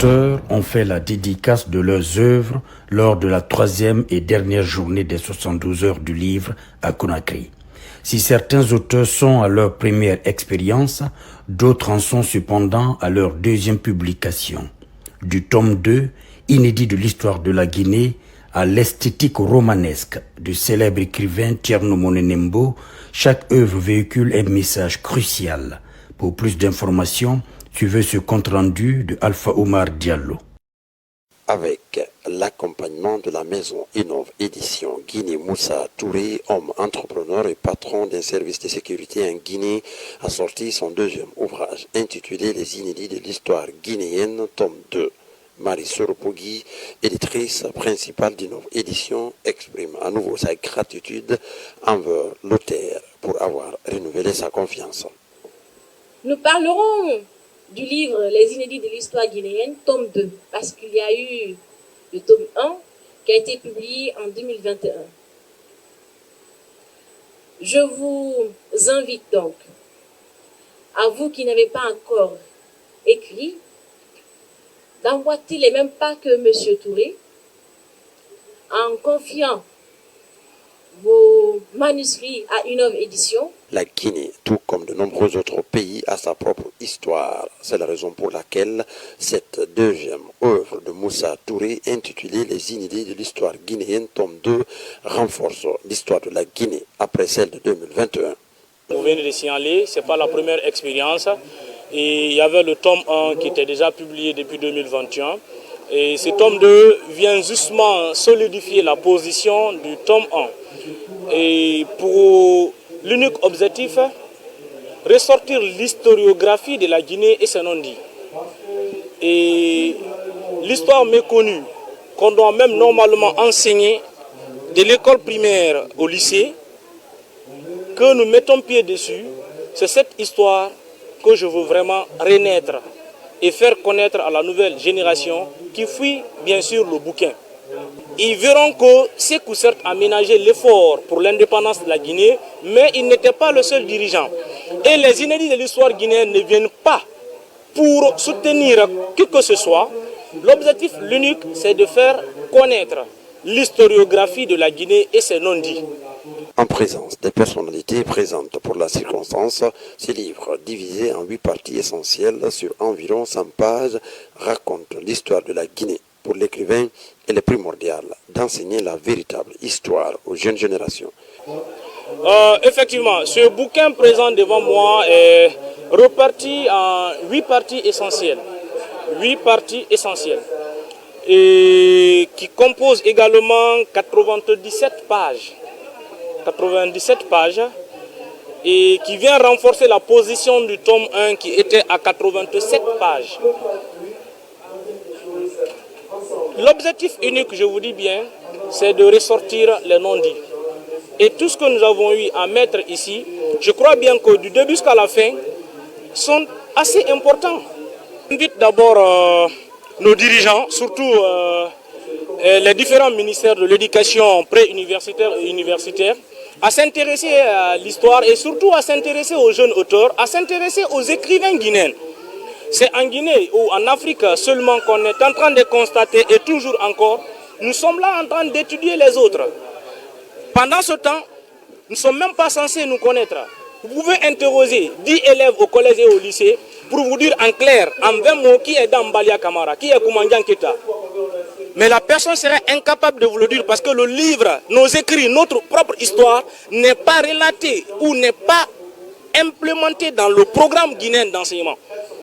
auteurs ont fait la dédicace de leurs œuvres lors de la 3e et dernière journée des 72 heures du livre à Conakry. Si certains auteurs sont à leur première expérience, d'autres en sont cependant à leur 2e publication. Du tome 2, inédit de l'histoire de la Guinée, à l'esthétique romanesque du célèbre écrivain Thierno Monenembo, chaque œuvre véhicule un message crucial. Pour plus d'informations, suivez ce compte-rendu de Alpha Oumar Diallo. Avec l'accompagnement de la maison Innov Édition Guinée, Moussa Touré, homme entrepreneur et patron d'un service de sécurité en Guinée, a sorti son 2e ouvrage intitulé Les inédits de l'histoire guinéenne, tome 2. Marie Soropogui, éditrice principale d'Innov Édition, exprime à nouveau sa gratitude envers l'auteur pour avoir renouvelé sa confiance. Nous parlerons du livre Les inédits de l'histoire guinéenne, tome 2, parce qu'il y a eu le tome 1 qui a été publié en 2021. Je vous invite donc, à vous qui n'avez pas encore écrit, d'emboîter les mêmes pas que M. Touré, en confiant vos manuscrits à Innov Édition. La Guinée, tout comme de nombreux autres pays, a sa propre histoire. C'est la raison pour laquelle cette 2e œuvre de Moussa Touré, intitulée Les inédits de l'histoire guinéenne, tome 2, renforce l'histoire de la Guinée après celle de 2021. Vous venez de signaler, ce n'est pas la première expérience. Et il y avait le tome 1 qui était déjà publié depuis 2021. Et ce tome 2 vient justement solidifier la position du tome 1. Et pour l'unique objectif, ressortir l'historiographie de la Guinée et ses non-dits. Et l'histoire méconnue, qu'on doit même normalement enseigner de l'école primaire au lycée, que nous mettons pied dessus, c'est cette histoire que je veux vraiment renaître et faire connaître à la nouvelle génération qui fuit bien sûr le bouquin. Ils verront que Sékou certes a ménagé l'effort pour l'indépendance de la Guinée, mais il n'était pas le seul dirigeant. Et les inédits de l'histoire guinéenne ne viennent pas pour soutenir qui que ce soit. L'objectif, l'unique, c'est de faire connaître l'historiographie de la Guinée et ses non-dits. En présence des personnalités présentes pour la circonstance, ce livre, divisé en 8 parties essentielles sur environ 100 pages, raconte l'histoire de la Guinée. Pour l'écrivain, il est primordial d'enseigner la véritable histoire aux jeunes générations. Effectivement, ce bouquin présent devant moi est reparti en 8 parties essentielles. 8 parties essentielles. Et qui composent également 97 pages. 97 pages et qui vient renforcer la position du tome 1 qui était à 87 pages. L'objectif unique, je vous dis bien, c'est de ressortir les non-dits. Et tout ce que nous avons eu à mettre ici, je crois bien que du début jusqu'à la fin, sont assez importants. J'invite d'abord nos dirigeants, surtout les différents ministères de l'éducation pré-universitaire et universitaire, à s'intéresser à l'histoire et surtout à s'intéresser aux jeunes auteurs, à s'intéresser aux écrivains guinéens. C'est en Guinée ou en Afrique seulement qu'on est en train de constater, et toujours encore, nous sommes là en train d'étudier les autres. Pendant ce temps, nous ne sommes même pas censés nous connaître. Vous pouvez interroger 10 élèves au collège et au lycée pour vous dire en clair, en 20 mots, qui est Dambalia Kamara, qui est Koumandian Keta. Mais la personne serait incapable de vous le dire parce que le livre, nos écrits, notre propre histoire n'est pas relatée ou n'est pas implémentée dans le programme guinéen d'enseignement.